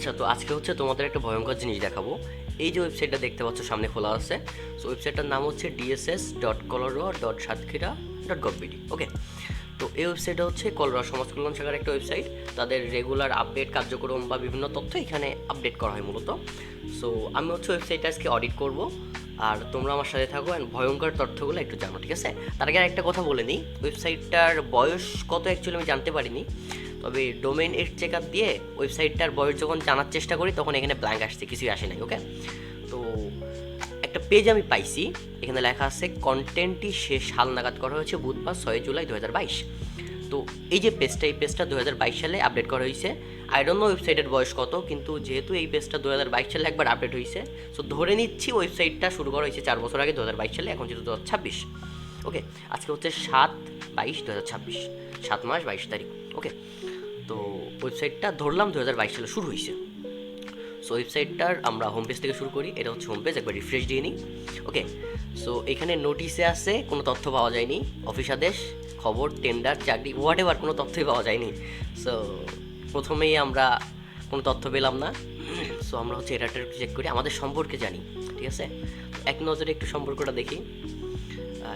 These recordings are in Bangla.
আচ্ছা, তো আজকে হচ্ছে তোমাদের একটা ভয়ঙ্কর জিনিস দেখাবো। এই যে ওয়েবসাইটটা দেখতে পাচ্ছ সামনে খোলা আছে, সো ওয়েবসাইটটার নাম হচ্ছে dss.coloroa.সাতক্ষীরা.gov.bd। ওকে, তো এই ওয়েবসাইটটা হচ্ছে কলরা সমাজ কল্যাণ শাখার একটা ওয়েবসাইট। তাদের রেগুলার আপডেট কার্যক্রম বা বিভিন্ন তথ্য এখানে আপডেট করা হয় মূলত। সো আমি হচ্ছে ওয়েবসাইটটা আজকে অডিট করব, আর তোমরা আমার সাথে থাকো অ্যান্ড ভয়ঙ্কর তথ্যগুলো একটু জানো, ঠিক আছে? তার আগে একটা কথা বলে নিই, ওয়েবসাইটটার বয়স কত অ্যাকচুয়ালি আমি জানতে পারিনি, তবে ডোমেইন এর চেক আপ দিয়ে ওয়েবসাইটটার বয়স যখন জানার চেষ্টা করি তখন এখানে ব্ল্যাঙ্ক আসছে, কিছুই আসে নাই। ওকে, তো একটা পেজ আমি পাইছি, এখানে লেখা আছে কন্টেন্টটি শেষ হাল নাগাদ করা হয়েছে বুধবার 6 জুলাই 2022। তো এই যে পেজটা, এই পেজটা 2022 সালে আপডেট করা হয়েছে। আই ডোন্ট নো ওয়েবসাইটের বয়স কত, কিন্তু যেহেতু এই পেজটা 2022 সালে একবার আপডেট হয়েছে, সো ধরে নিচ্ছি ওয়েবসাইটটা শুরু করা হয়েছে 4 বছর আগে 2022 সালে, এখন যেহেতু 2026। ওকে, আজকে হচ্ছে 7/22/2026, 7 মাস 22 তারিখ। ওকে, তো ওয়েবসাইটটা ধরলাম 2022 সালে শুরু হয়েছে। সো ওয়েবসাইটটার আমরা হোম পেজ থেকে শুরু করি, এটা হচ্ছে হোম পেজ, একবার রিফ্রেশ দিয়ে নিই। ওকে, সো এখানে নোটিশে আছে কোনো তথ্য পাওয়া যায়নি, অফিস আদেশ, খবর, টেন্ডার, চাকরি, হোয়াট এভার কোনো তথ্যই পাওয়া যায়নি। সো প্রথমেই আমরা কোনো তথ্য পেলাম না। সো আমরা হচ্ছে এটা চেক করি, আমাদের সম্পর্কে জানি, ঠিক আছে? এক নজরে একটু সম্পর্কটা দেখি,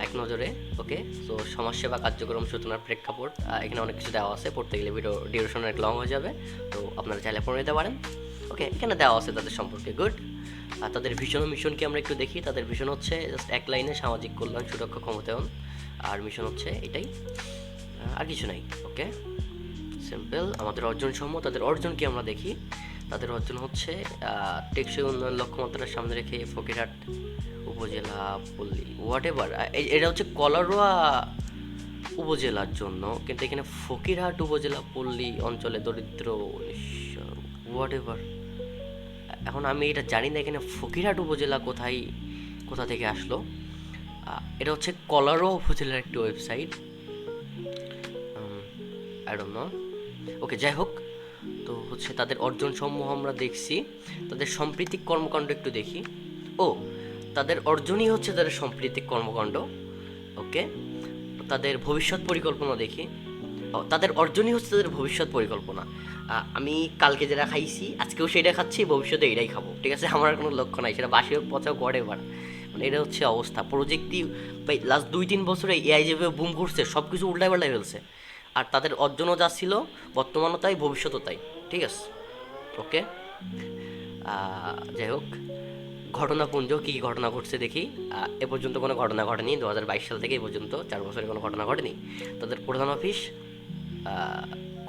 এক নজরে। ওকে, সো সমাজসেবা কার্যক্রম সূচনার প্রেক্ষাপট, এখানে অনেক কিছু দেওয়া আছে, পড়তে গেলে ভিডিও ডিউরেশন অনেক লং হয়ে যাবে, তো আপনারা চাইলে পড়ে নিতে পারেন। ওকে, এখানে দেওয়া আছে তাদের সম্পর্কে, গুড। আর তাদের ভিশন ও মিশনকে আমরা একটু দেখি। তাদের ভিশন হচ্ছে জাস্ট এক লাইনে, সামাজিক কল্যাণ সুরক্ষা ক্ষমতায়ন, আর মিশন হচ্ছে এটাই, আর কিছু নাই। ওকে, সিম্পল। আমাদের অর্জন সমূহ, তাদের অর্জনকে আমরা দেখি। তাদের অর্জন হচ্ছে টেকসই উন্নয়ন লক্ষ্যমাত্রার সামনে রেখে ফকিরহাট উপজেলা পল্লী হোয়াট এভার, এটা হচ্ছে কলারোয়া উপজেলার জন্য, কিন্তু এখানে ফকিরহাট উপজেলা পল্লী অঞ্চলে দরিদ্র হোয়াট এভার। এখন আমি এটা জানি না এখানে ফকিরহাট উপজেলা কোথায়, কোথা থেকে আসলো। এটা হচ্ছে কলারোয়া উপজেলার একটি ওয়েবসাইট, আই ডোন্ট নো। ওকে, যাই হোক, তো হচ্ছে তাদের অর্জন সমূহ আমরা দেখছি। তাদের সাম্প্রতিক কর্মকাণ্ড একটু দেখি। ও, তাদের অর্জনই হচ্ছে তাদের সাম্প্রতিক কর্মকাণ্ড। ওকে, তাদের ভবিষ্যৎ পরিকল্পনা দেখি। তাদের অর্জনই হচ্ছে তাদের ভবিষ্যৎ পরিকল্পনা। আমি কালকে যেটা খাইছি আজকেও সেটা খাচ্ছি, ভবিষ্যতে এটাই খাবো, ঠিক আছে? আমার আর কোনো লক্ষ্য নাই, সেটা বাসি হোক পচাও করে এবার। মানে এটা হচ্ছে অবস্থা। প্রযুক্তি ভাই লাস্ট 2-3 বছরে এআই যেভাবে বুম করছে, সব কিছু উল্টায় পাল্টায় ফেলছে। আর তাদের অর্জনও যা ছিল, বর্তমানও তাই, ভবিষ্যতও তাই, ঠিক আছে? ওকে, যাই হোক, ঘটনাপুঞ্জ কী কী ঘটনা ঘটছে দেখি। এ পর্যন্ত কোনো ঘটনা ঘটেনি, 2022 সাল থেকে এ পর্যন্ত 4 বছরে কোনো ঘটনা ঘটেনি। তাদের প্রধান অফিস,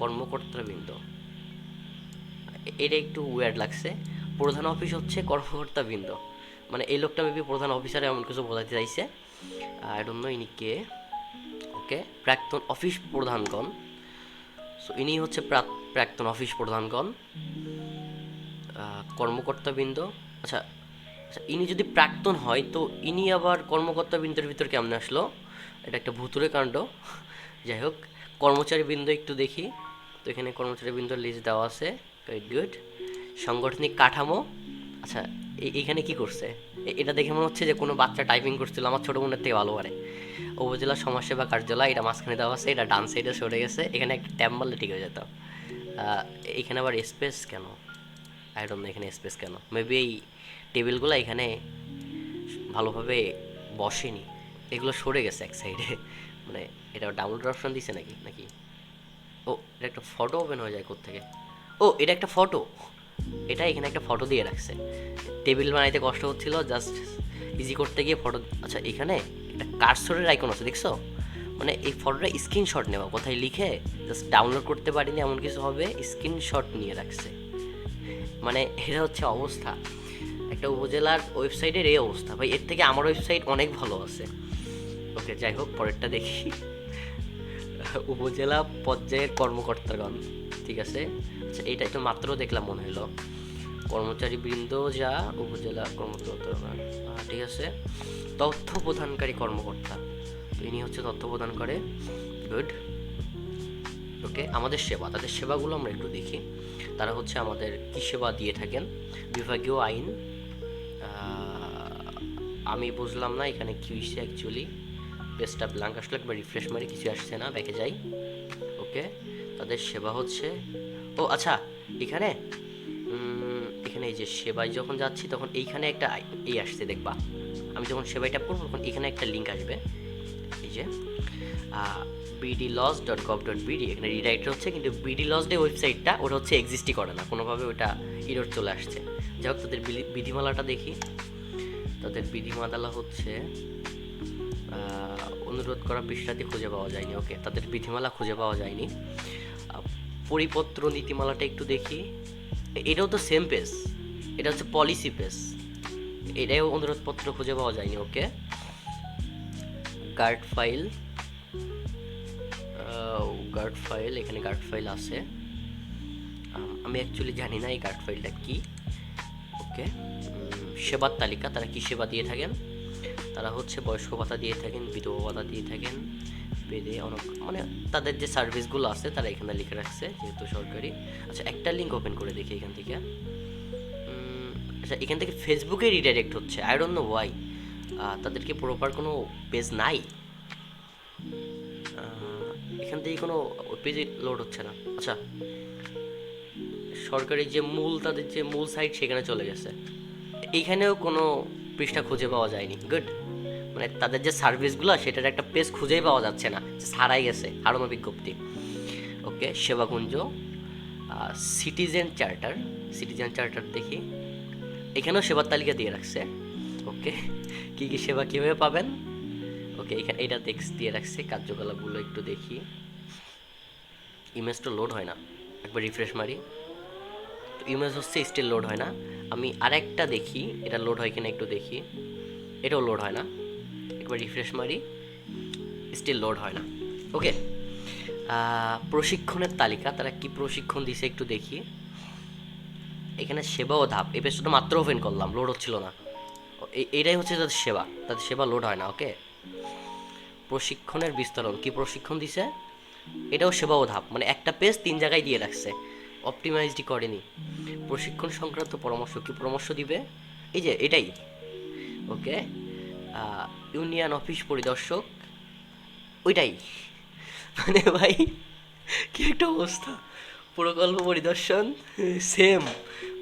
কর্মকর্তাবৃন্দ, এটা একটু ওয়ার্ড লাগছে। প্রধান অফিস হচ্ছে কর্মকর্তাবৃন্দ, মানে এই লোকটা মেবি প্রধান অফিসারে এমন কিছু বোঝাতে চাইছে, আই ডোন্ট নো ইনি কে। ওকে, প্রাক্তন অফিস প্রধানগণ, সো ইনি হচ্ছে প্রাক্তন অফিস প্রধানগণ, কর্মকর্তাবৃন্দ। আচ্ছা আচ্ছা, ইনি যদি প্রাক্তন হয় তো ইনি আবার কর্মকর্তাবৃন্দের ভিতর কেমনে আসলো? এটা একটা ভুতুরে কাণ্ড। যাই হোক, কর্মচারীবৃন্দ একটু দেখি। তো এখানে কর্মচারীবৃন্দর লিস্ট দেওয়া আছে, গুড। সাংগঠনিক কাঠামো, আচ্ছা এইখানে কি করছে? এটা দেখে মনে হচ্ছে যে কোনো বাচ্চা টাইপিং করছিল, আমার ছোটো বোনের থেকে ভালো পারে। উপজেলা সমাজসেবা কার্যালয়, এটা মাঝখানে দেওয়া আছে, এটা ডান সাইডে সরে গেছে, এখানে একটা ট্যাব মারলে ঠিক হয়ে যেত। এখানে আবার স্পেস কেন? আই ডোন্ট নো এখানে স্পেস কেন, মেবি এই টেবিলগুলো এখানে ভালোভাবে বসেনি, এগুলো সরে গেছে এক সাইডে। মানে এটা ডাউনলোড অপশন দিছে নাকি নাকি ও, এটা একটা ফটো ওপেন হয়ে যায় কোত্থেকে? ও, এটা একটা ফটো, এটা এখানে একটা ফটো দিয়ে রাখছে। টেবিল বানাইতে কষ্ট হচ্ছিল, জাস্ট ইজি করতে গিয়ে ফটো। আচ্ছা, এখানে একটা কার্সরের আইকন আছে, দেখছো? মানে এই ফটোটা স্ক্রিনশট নেওয়া, কোথায় লিখে জাস্ট ডাউনলোড করতে পারিনি এমন কিছু হবে, স্ক্রিনশট নিয়ে রাখছে। মানে এটা হচ্ছে অবস্থা, একটা উপজেলার ওয়েবসাইটের এই অবস্থা। ভাই এর থেকে আমার ওয়েবসাইট অনেক ভালো আছে। ওকে, যাই হোক, পরেরটা দেখি। উপজেলা পর্যায়ের কর্মকর্তাগণ, ঠিক আছে। আচ্ছা, এইটা একটু মাত্র দেখলাম মনে হলো, কর্মচারীবৃন্দ যা উপজেলা কর্মকর্তা, ঠিক আছে। তথ্য প্রদানকারী কর্মকর্তা, তো ইনি হচ্ছে তথ্য প্রদান করে, গুড। ওকে, আমাদের সেবা, তাদের সেবাগুলো আমরা একটু দেখি। তারা হচ্ছে আমাদের কী সেবা দিয়ে থাকেন? বিভাগীয় আইন, আমি বুঝলাম না এখানে কী হয়েছে অ্যাকচুয়ালি। পেজটা ব্ল্যাঙ্ক আসলে একবার রিফ্রেশ মারি, কিছু আসছে না, ব্যাকে যাই। ওকে, তাদের সেবা হচ্ছে, ও আচ্ছা, এখানে এইখানে এই যে সেবায় যখন যাচ্ছি তখন এইখানে একটা এই আসছে দেখবা, আমি যখন সেবাই ট্যাপ করবো তখন এখানে একটা লিঙ্ক আসবে, এই যে bdlaws.gov.bd, এখানে রিডাইরেক্ট হচ্ছে, কিন্তু bdlaws যে ওয়েবসাইটটা ওটা হচ্ছে এক্সিস্টই করে না কোনোভাবে, ওটা এরর চলে আসছে। যাই হোক, তাদের বিধিমালাটা দেখি। তাদের বিধিমালা হচ্ছে অনুরোধ করা পৃষ্ঠাটি খুঁজে পাওয়া যায়নি। ওকে, তাদের বিধিমালা খুঁজে পাওয়া যায়নি। পরিপত্র নীতিমালাটা একটু দেখি, এটাও তো সেম পেজ, এটা হচ্ছে পলিসি পেজ, এটাও অনুরোধপত্র খুঁজে পাওয়া যায়নি। ওকে, গার্ড ফাইল, এখানে গার্ড ফাইল আছে, আমি অ্যাকচুয়ালি জানি না এই গার্ড ফাইলটা কি। ওকে, সেবার তালিকা, তারা কি সেবা দিয়ে থাকেন, তারা হচ্ছে বয়স্ক ভাতা দিয়ে থাকেন, বিধবা ভাতা দিয়ে থাকেন, বেদে অনেক মানে তাদের যে সার্ভিসগুলো আছে তারা এখানে লিখে রাখছে যেহেতু সরকারি। আচ্ছা, একটা লিঙ্ক ওপেন করে দেখি এখান থেকে। আচ্ছা, এখান থেকে ফেসবুকে রিডাইরেক্ট হচ্ছে, আই ডোন্ট নো ওয়াই। তাদেরকে প্রপার কোনো পেজ নাই, এখান থেকে কোনো পেজে লোড হচ্ছে না। আচ্ছা, সরকারি যে তাদের যে মূল সাইট সেখানে চলে গেছে, এইখানেও কোনো পৃষ্ঠা খুঁজে পাওয়া যায়নি। গুড, মানে তাদের যে সার্ভিসগুলো সেটার একটা পেজ খুঁজেই পাওয়া যাচ্ছে না, ছাড়াই গেছে হারানো বিজ্ঞপ্তি। ওকে, সেবাকুঞ্জ, সিটিজেন চার্টার দেখি, এখানেও সেবার তালিকা দিয়ে রাখছে। ওকে, কী কী সেবা কীভাবে পাবেন, ওকে এখানে এটা টেক্সট দিয়ে রাখছে, কার্যকলাপগুলো একটু দেখি। ইমেজটা লোড হয় না, একবার রিফ্রেশ মারি, তো ইমেজ হচ্ছে স্টিল লোড হয় না। আমি আরেকটা দেখি এটা লোড হয় কিনা একটু দেখি, এটাও লোড হয় না, একবার রিফ্রেশ মারি, স্টিল লোড হয় না। ওকে, প্রশিক্ষণের তালিকা, তারা কি প্রশিক্ষণ দিছে একটু দেখি। এখানে সেবা ও ধাপ, এই পেজটা মাত্র ওপেন করলাম, লোড হচ্ছিল না, এটাই হচ্ছে তাদের সেবা লোড হয় না। ওকে, প্রশিক্ষণের বিস্তরণ, কি প্রশিক্ষণ দিছে, এটাও সেবা ও ধাপ, মানে একটা পেজ 3 জায়গায় দিয়ে রাখছে, অপটিমাইজডই করেনি। প্রশিক্ষণ সংক্রান্ত পরামর্শ, কি পরামর্শ দিবে, এই যে এটাই। ওকে, ইউনিয়ন অফিস পরিদর্শক, ওইটাই, মানে ভাই কি একটা অবস্থা, প্রকল্প পরিদর্শন সেম,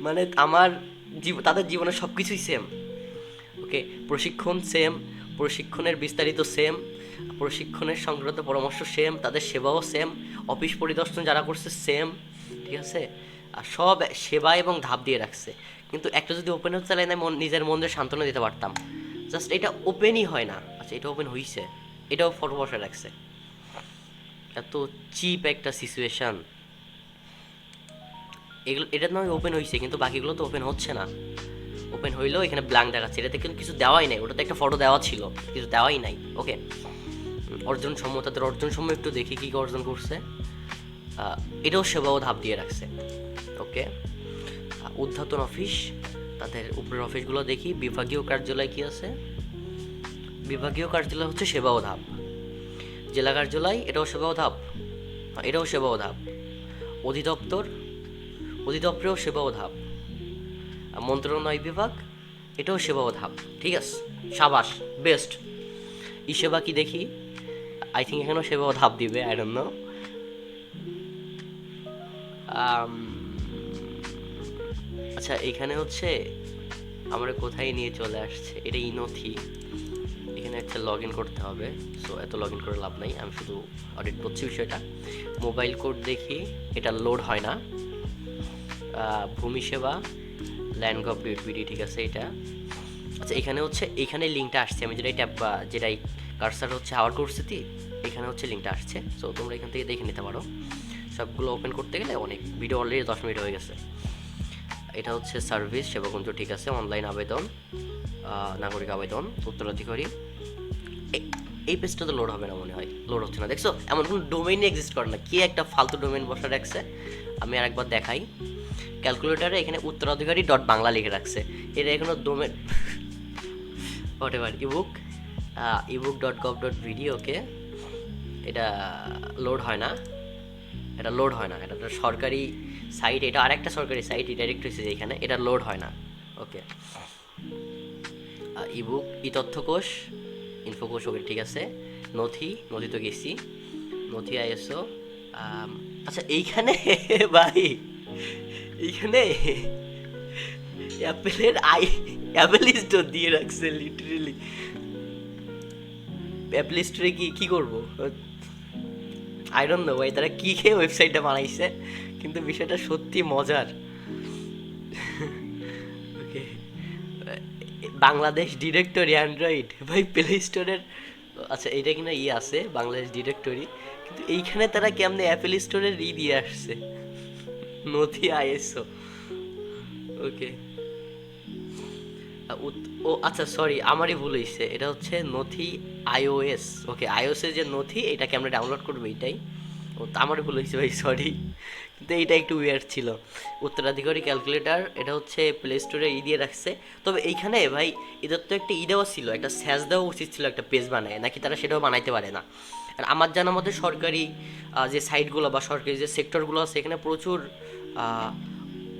মানে আমার তাদের জীবনের সব কিছুই সেম। ওকে, প্রশিক্ষণ সেম, প্রশিক্ষণের বিস্তারিত সেম, প্রশিক্ষণের সংক্রান্ত পরামর্শ সেম, তাদের সেবাও সেম, অফিস পরিদর্শন যারা করছে সেম, ঠিক আছে, আর সব সেবা এবং ধাপ দিয়ে রাখছে। কিন্তু একটা যদি ওপেন হতে চাইলে না নিজের মনে সান্ত্বনা দিতে পারতাম, জাস্ট এটা ওপেনই হয় না। আচ্ছা, এটা ওপেন হয়েছে, এটাও ফটো বসে রাখছে, এত চিপ একটা সিচুয়েশান। এগুলো এটা নয় ওপেন হয়েছে, কিন্তু বাকিগুলো তো ওপেন হচ্ছে না। ওপেন হইলেও এখানে ব্ল্যাঙ্ক দেখাচ্ছে, এটাতে কিন্তু কিছু দেওয়াই নাই, ওটাতে একটা ফটো দেওয়া ছিল, কিছু দেওয়াই নাই। ওকে, অর্জন সমূহ, তাদের অর্জন সমূহ একটু দেখি কী অর্জন করছে, এটাও সেবাও ধাপ দিয়ে রাখছে। ওকে, উদ্ঘাটন অফিস, তাদের উপরের অফিসগুলো দেখি। বিভাগীয় কার্যালয় কি আছে, বিভাগীয় কার্যালয় হচ্ছে সেবাও ধাপ। জেলা কার্যালয়, এটাও সেবাও ধাপ, এটাও সেবাও ধাপ। অধিদপ্তরেও সেবাও ধাপ। মন্ত্রণালয় বিভাগ, এটাও সেবাও ধাপ। ঠিক আছে, সাবাস, বেস্ট। ই সেবা কি দেখি, আই থিঙ্ক এখানেও সেবাও ধাপ দিবে, আই ডোন্ট নো। আচ্ছা, এখানে হচ্ছে আমরা কোথায় নিয়ে চলে আসছে, এটা নথি, এখানে একটা লগ ইন করতে হবে, সো এত লগ ইন করে লাভ নাই, আমি শুধু অডিট করছি বিষয়টা। মোবাইল কোড দেখি, এটা লোড হয় না। ভূমি সেবা, ল্যান্ড.gov.bd, ঠিক আছে এটা। আচ্ছা, এখানে হচ্ছে এইখানে লিঙ্কটা আসছে, আমি যেটাই ট্যাপ বা যেটাই কার্সার হচ্ছে আওয়ার করছি, এখানে হচ্ছে লিঙ্কটা আসছে, সো তোমরা এখান থেকে দেখে নিতে পারো। সবগুলো ওপেন করতে গেলে অনেক, ভিডিও অলরেডি 10 মিনিট হয়ে গেছে। এটা হচ্ছে সার্ভিস সেবাকুঞ্জ, ঠিক আছে, অনলাইন আবেদন, নাগরিক আবেদন, উত্তরাধিকারী। এই পেজটা তো লোড হবে না মনে হয়, লোড হচ্ছে না, দেখছো, এমন কোনো ডোমেইনই এক্সিস্ট করে না, কি একটা ফালতু ডোমেইন বসে রাখছে। আমি আরেকবার দেখাই, ক্যালকুলেটারে এখানে উত্তরাধিকারী.বাংলা লিখে রাখছে, এটা এখনো ডোমেন হোয়াট এভার। ebook.gov.bd, ওকে, এটা লোড হয় না, এটা একটা সরকারি সাইট, এটা আরেকটা সরকারি সাইট, ডাইরেক্ট হয়েছে এখানে, এটা লোড হয় না। ওকে, ইবুক, তথ্যকোষ, ইনফোকোষ, ওকে ঠিক আছে। নথি তো গেছি, নথি আইএসও। আচ্ছা, এইখানে ভাই, এইখানে অ্যাপেল স্টোর দিয়ে রাখছে লিটারেলি। অ্যাপেল স্টোরে কি করবো, আই ডোন্ট নো ভাই তারা কি খেয়ে ওয়েবসাইটটা বানাইছে, কিন্তু বিষয়টা সত্যি মজার। ওকে, বাংলাদেশ ডিরেক্টরি অ্যান্ড্রয়েড ভাই প্লে স্টোরের, আচ্ছা এটা কিনা আছে বাংলাদেশ ডিরেক্টরি, কিন্তু এইখানে তারা কেমনে অ্যাপেল স্টোরের দিয়ে আসছে নথি আইএসও। ওকে, ও আচ্ছা সরি আমারই ভুল হয়েছে, এটা হচ্ছে নথি আইওএস। ওকে, আইওএসের যে নথি এটাকে আমরা ডাউনলোড করবো এইটাই। ও তো আমারই ভুল হয়েছে ভাই, সরি। কিন্তু এইটা একটু উইয়ার্ড ছিল। উত্তরাধিকারী ক্যালকুলেটর এটা হচ্ছে প্লে স্টোরে দিয়ে রাখছে। তবে এইখানে ভাই এদের তো একটা দেওয়া ছিল, একটা স্যাজ দেওয়া উচিত ছিল একটা পেজ বানায়, নাকি তারা সেটাও বানাইতে পারে না। আর আমার জানা মতে সরকারি যে সাইটগুলো বা সরকারি যে সেক্টরগুলো আছে এখানে প্রচুর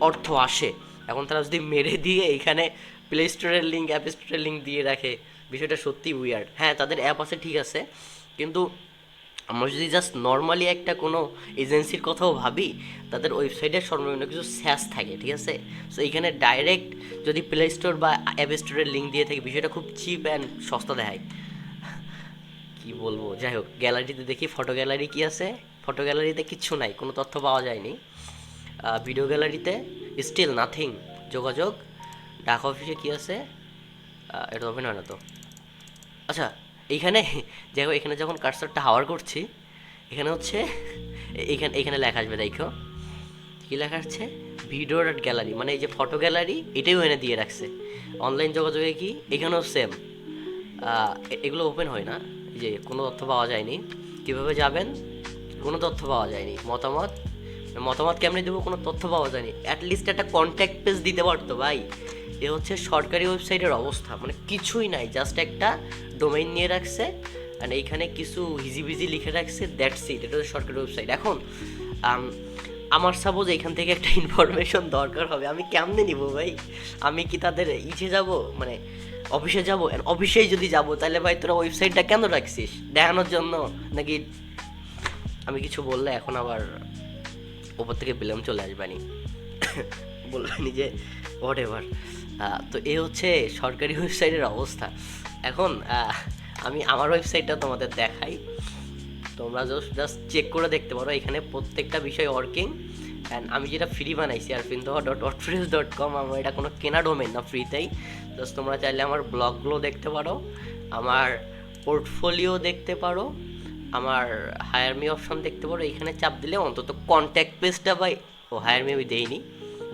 অর্থ আসে। এখন তারা যদি মেরে দিয়ে এখানে প্লে স্টোরের লিঙ্ক, অ্যাপ স্টোরের লিঙ্ক দিয়ে রাখে, বিষয়টা সত্যি উইয়ার্ড। হ্যাঁ তাদের অ্যাপ আছে ঠিক আছে, কিন্তু আমরা যদি জাস্ট নর্মালি একটা কোনো এজেন্সির কথাও ভাবি, তাদের ওয়েবসাইটের সর্বনিম্ন কিছু স্যাস থাকে, ঠিক আছে। সো এইখানে ডাইরেক্ট যদি প্লে স্টোর বা অ্যাপ স্টোরের লিঙ্ক দিয়ে থাকে, বিষয়টা খুব চিপ অ্যান্ড সস্তা দেখায়। কি বলবো, যাই হোক, গ্যালারিতে দেখি ফটো গ্যালারি কি আছে। ফটো গ্যালারিতে কিচ্ছু নাই, কোনো তথ্য পাওয়া যায়নি। ভিডিও গ্যালারিতে স্টিল নাথিং। যোগাযোগ ডাক অফিসে কি আছে, এটা ওপেন হয় না তো। আচ্ছা এইখানে যাই হোক, এখানে যখন কার্সারটা হাওয়ার করছি, এখানে হচ্ছে এখানে লেখা আসবে, দেখো কী লেখা আসছে, ভিডিও ডট গ্যালারি, মানে এই যে ফটো গ্যালারি এটাও এনে দিয়ে রাখছে। অনলাইন যোগাযোগে কি এখানেও সেম, এগুলো ওপেন হয় না, যে কোনো তথ্য পাওয়া যায়নি। কীভাবে যাবেন, কোনো তথ্য পাওয়া যায়নি। মতামত কেমনে দেবো, কোনো তথ্য পাওয়া যায়নি। অ্যাটলিস্ট একটা কন্ট্যাক্ট পেজ দিতে পারতো ভাই। এ হচ্ছে সরকারি ওয়েবসাইটের অবস্থা, মানে কিছুই নাই, জাস্ট একটা ডোমেইন নিয়ে রাখছে আর এইখানে কিছু হিজিবিজি লিখে রাখছে, দ্যাটস ইট। এটা হচ্ছে সরকারি ওয়েবসাইট। এখন আমার সাপোজ এখান থেকে একটা ইনফরমেশন দরকার হবে, আমি কেমনে নিব ভাই? আমি কি তাদের যাব, মানে অফিসে যাব? অফিসেই যদি যাব তাহলে ভাই তোরা ওয়েবসাইটটা কেন রাখছিস, দেখানোর জন্য নাকি? আমি কিছু বললে এখন আবার ওপর থেকে বিলম চলে আসবানি, বলবানি যে হোয়াট এভার। তো এই হচ্ছে সরকারি ওয়েবসাইটের অবস্থা। এখন আমি আমার ওয়েবসাইটটা তোমাদের দেখাই, তোমরা জাস্ট চেক করে দেখতে পারো, এখানে প্রত্যেকটা বিষয় ওয়ার্কিং। অ্যান্ড আমি যেটা ফ্রি বানাইছি arfindoha.wordpress.com, আমার এটা কোনো কেনা ডোমেন না, ফ্রিতেই। জাস্ট তোমরা চাইলে আমার ব্লগগুলো দেখতে পারো, আমার পোর্টফোলিও দেখতে পারো, আমার হায়ার মি অপশন দেখতে পারো। এখানে চাপ দিলে অন্তত কন্ট্যাক্ট পেজটা ভাই, ও হায়ার মি আমি দেইনি,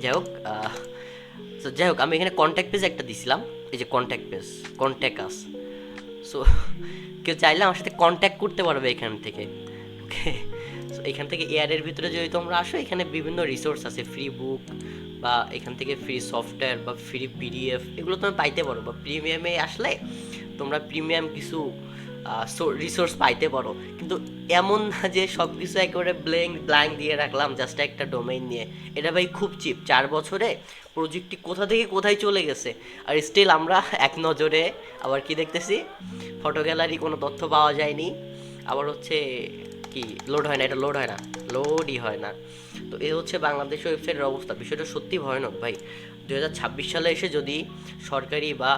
যাই হোক আমি এখানে কন্ট্যাক্ট পেজ একটা দিছিলাম, এই যে contact page, contact us. So কেউ চাইলে আমার সাথে কন্ট্যাক্ট করতে পারবে এখান থেকে। ওকে, সো এখান থেকে এয়ারের ভিতরে যদি তোমরা আসো, এখানে বিভিন্ন রিসোর্স আছে, ফ্রি বুক বা এখান থেকে ফ্রি সফটওয়্যার বা ফ্রি পিডিএফ, এগুলো তুমি পাইতে পারো। বা প্রিমিয়ামে আসলে তোমরা প্রিমিয়াম কিছু রিসোর্স পাইতে পারো। কিন্তু এমন না যে সব কিছু একেবারে ব্ল্যাঙ্ক দিয়ে রাখলাম জাস্ট একটা ডোমেইন নিয়ে। এটা ভাই খুব চিপ, 4 বছরে প্রযুক্তি কোথা থেকে কোথায় চলে গেছে, আর স্টিল আমরা এক নজরে আবার কি দেখতেছি, ফটো গ্যালারি কোনো তথ্য পাওয়া যায়নি, আবার হচ্ছে কি লোড হয় না, এটা লোড হয় না, লোডই হয় না। তো এই হচ্ছে বাংলাদেশ ওয়েবসাইটের অবস্থা। বিষয়টা সত্যি ভয়ানক ভাই। 2026 সালে এসে যদি সরকারি বা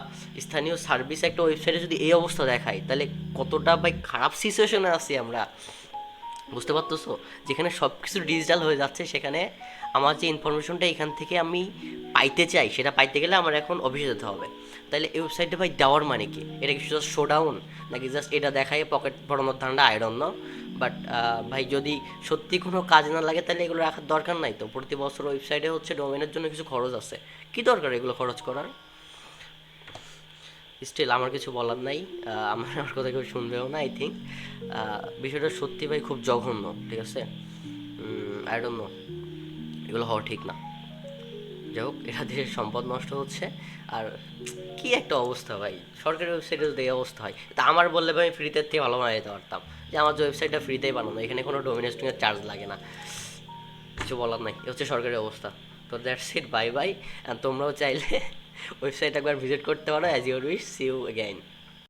স্থানীয় সার্ভিস একটা ওয়েবসাইটে যদি এই অবস্থা দেখায়, তাহলে কতটা ভাই খারাপ সিচুয়েশনে আছি আমরা, বুঝতে পারতেছো? যেখানে সব কিছু ডিজিটাল হয়ে যাচ্ছে, সেখানে আমার যে ইনফরমেশনটা এখান থেকে আমি পাইতে চাই, সেটা পাইতে গেলে আমার এখন অফিসে যেতে হবে। তাহলে এই ওয়েবসাইটে ভাই দেওয়ার মানে কি? এটা কি জাস্ট শো ডাউন, নাকি জাস্ট এটা দেখায় পকেট ভরানোর ধান্দা? I don't know. বাট ভাই যদি সত্যি কোনো কাজ না লাগে, তাহলে এগুলো রাখার দরকার নাই তো। প্রতি বছর ওয়েবসাইটে হচ্ছে ডোমেনের জন্য কিছু খরচ আছে, কী দরকার এগুলো খরচ করার? স্টিল আমার কিছু বলার নাই, আমার কথা কেউ শুনবেও না আই থিঙ্ক। বিষয়টা সত্যি ভাই খুব জঘন্য, ঠিক আছে? আই ডোন্ট নো, এগুলো হওয়া ঠিক না। যাই হোক, এটা দেশের সম্পদ নষ্ট হচ্ছে। আর কি একটা অবস্থা ভাই, সরকারি ওয়েবসাইটে যদি এই অবস্থা হয়, তা আমার বললে ভাই ফ্রিতে থেকে ভালো বানাই দিতে পারতাম, যে আমার যে ওয়েবসাইটটা ফ্রিতেই বানানো, এখানে কোনো ডোমিনেস্টিংয়ের চার্জ লাগে না। কিছু বলার নাই, এ হচ্ছে সরকারি অবস্থা। তো দ্যাটস ইট, বাই বাই। তোমরাও চাইলে ওয়েবসাইট একবার ভিজিট করতে পারো। As your wish, see you again.